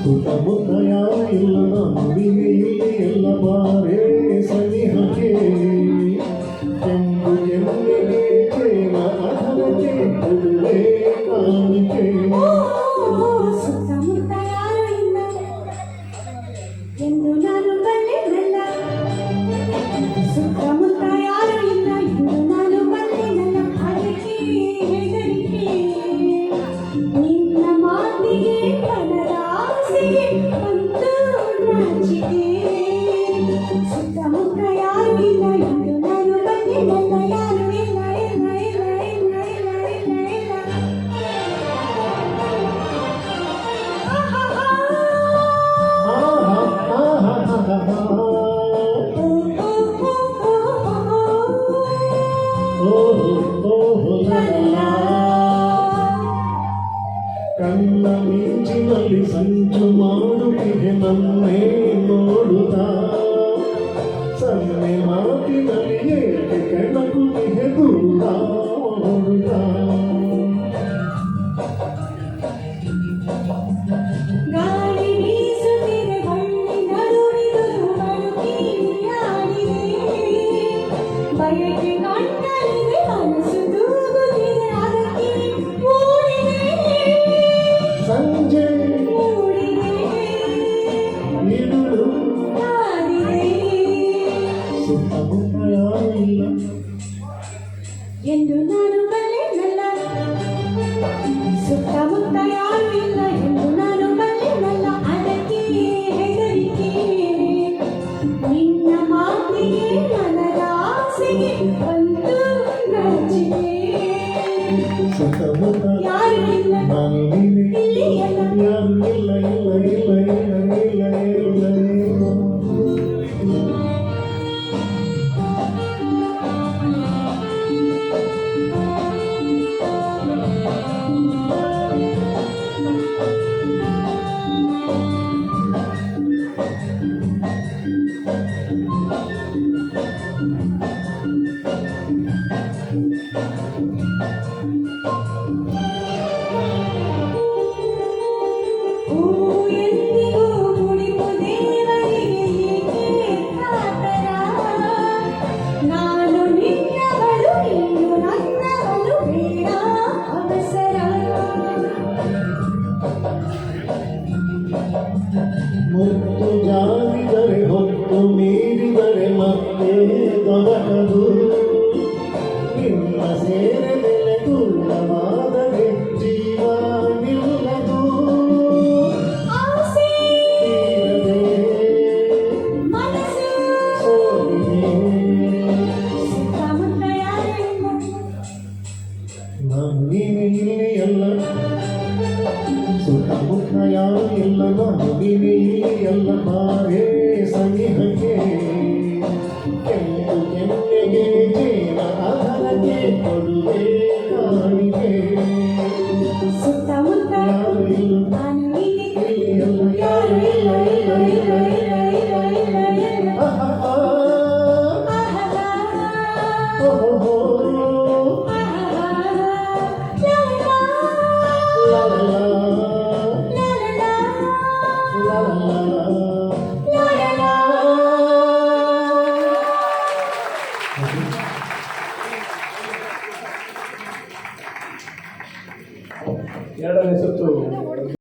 ಸುತ್ತಮುತ್ತ ಯಾರು ಇಲ್ಲ ನಮ್ಮಿಗೆ ಇಲ್ಲಿ ಎಲ್ಲ ಬಾರೇ ಸನಿಹಕ್ಕೆ ಕೆಂಪು ಕೆಂಪಿಗೆ ಪ್ರೇಮ ಅಧರಕ್ಕೆ ಕೊಡುವೆ ಕಾಣಿಕೆ ಸುತ್ತಮುತ್ತ ಯಾರು ಇಲ್ಲ ಎಂದು ನಾನು ಬಲ್ಲೆನಲ್ಲ ಸುತ್ತಮುತ್ತ ಯಾರು ಇಲ್ಲ ಎಂದು ನಾನು ಬಲ್ಲೆನಲ್ಲ ಅದಕ್ಕೆ ಹೆದರಿಕೆ ನಿನ್ನ ಮಾತಿಗೆ ಮನದ ಆಸೆಗೆ ಒಂದು ನಾಚಿಕೆ ಸುತ್ತಮುತ್ತ ಯಾರು ಇಲ್ಲ ಎಂದು ನಾನು ಬಲ್ಲೆನಲ್ಲ ಯಾರು ಇಲ್ಲ ಇಲ್ಲ ಇಲ್ಲ ಇಲ್ಲ ಇಲ್ಲ ಇಲ್ಲ ಇಲ್ಲ ಕಣ್ಣ ಮಿಂಚಿನಲ್ಲಿ ಸಂಚು ಮಾಡುತ್ತಿದೆ ನನ್ನೇ ನೋಡುತ್ತಾ ಸನ್ನೆ ಮಾತಿನಲ್ಲಿ ಏಕೆ ಕೆಣಕುತ್ತಿದೆ ದೂರ ಓಡುತ್ತಾ ಗಾಳಿ ಬೀಸುತ್ತಿದೆ ಬಳ್ಳಿ ನಡುವಿದು ಬಳುಕಿಯಾಡಿದೆ ಬಯಕೆ ಕಣ್ಣಲ್ಲಿದೆ ಮನಸ್ಸು ತೂಗುತ್ತಿದೆ ಅದಕ್ಕೆ ಮೂಡಿದೆ ಸಂಜೆ ಮೂಡಿದೆ ಇರುಳು ನಾಡಿದೆ ಸುತ್ತಮುತ್ತ ಯಾರು ಇಲ್ಲ ಎಂದು ನಾನು ಬಲ್ಲೆನಲ್ಲ ಸುತ್ತಮುತ್ತ ಯಾರು ಇಲ್ಲ ಎಂದು ನಾನು ಬಲ್ಲೆನಲ್ಲ ಅದಕ್ಕೆ ಹೆದರಿಕೆ ನಿನ್ನ ಮಾತಿಗೆ ಮನದ ಆಸೆಗೆ ಒಂದು ನಾಚಿಕೆ ಸುತ್ತಮುತ್ತ ಯಾರು ಇಲ್ಲ ನಾನು ನೀನೆ ಇಲ್ಲಿ ಎಲ್ಲ ಯಾರು ಇಲ್ಲ ಇಲ್ಲ ಇಲ್ಲ ಇಲ್ಲ ಇಲ್ಲ ಇಲ್ಲ ಇಲ್ಲ ಹೂ ಎಂದಿಗೂ ಮುಡಿಪು ದೇವರಿಗೆ ಏಕೆ ಕಾತರ ನಾನು ನಿನ್ನವಳು ನೀನು ನನ್ನವಳು ಬೇಡ ಅವಸರ ಮುತ್ತು ಜಾರಿದರೆ ಹೊತ್ತು ಮೀರಿದರೆ ಮತ್ತೆ ದೊರಕದು ನಿನ್ನ ಸೇರದೆಲೆ ದೂರವಾದರೆ ಜೀವ ನಿಲ್ಲದು ಆಸೆ ತೀರದೆ ಮನಸ್ಸು ಸೋಲಿದೆ ಸುತ್ತಮುತ್ತ ಯಾರು ಇಲ್ಲ ನಾನು ನೀನೆ ಇಲ್ಲಿ ಎಲ್ಲ ಸುತ್ತಮುತ್ತ ಯಾರು ಇಲ್ಲ ನಾನು ನೀನೆ ಇಲ್ಲಿ ಎಲ್ಲ ಬಾರೇ ಸನಿಹಕ್ಕೆ ಕೆಂಪು ಕೆನ್ನೆಗೆ ಜೇನ ಅಧರಕ್ಕೆ ಕೊಡುವೆ ಕಾಣಿಕೆ ಸುತ್ತಮುತ್ತ ಯಾರು ಇಲ್ಲ ನಾನು ನೀನೆ ಇಲ್ಲಿ ಎಲ್ಲ ಯಾರು ಯಾರು ಇಲ್ಲ ಇಲ್ಲ ಇಲ್ಲ ಇಲ್ಲ ಇಲ್ಲ ಇಲ್ಲ ಇಲ್ಲ ಇಲ್ಲ ಇಲ್ಲ ಆಹಾ ಆಹಾ ಓಹೋ ಆಹಾ ಲಾ ಲಾ ಲಾ ಲಾ ಲಾ ಲಾ ಲಾ ಲಾ ಲಾ ಲಾ ಲಾ ಲಾ